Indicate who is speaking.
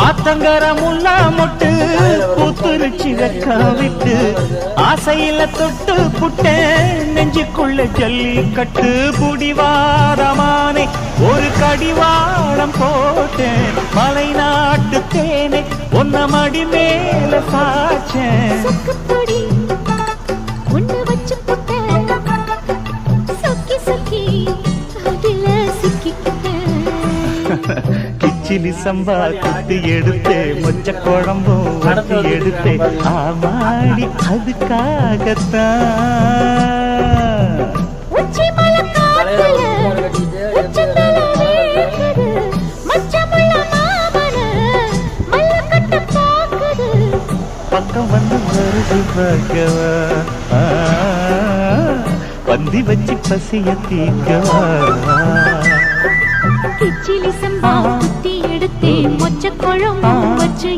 Speaker 1: ஆத்தங்கர முல்லா மொட்டு பூத்துருச்சி வெக்கா விட்டு ஆசையில தொட்டு புட்டேன் நெஞ்சுக்குள்ள ஜல்லி கட்டு புடிவாரமானே ஒரு கடிவாளம் போட்டேன் மலை நாட்டு தேனே ஒன்ன மடி மேல சாச்சேன் கிச்சிலி சம்பா குத்தி எடுத்தே மொச்ச குழம்பும் வத்தி எடுத்தே ஆமாடி அதுக்காகத்தான் பக்கம் வந்து வருது பார்க்கவா பந்தி வச்சு பசிய தீக்கவா
Speaker 2: கிச்சிலி சம்பா குத்தி எடுத்தே மொச்ச குழம்பும் வச்சு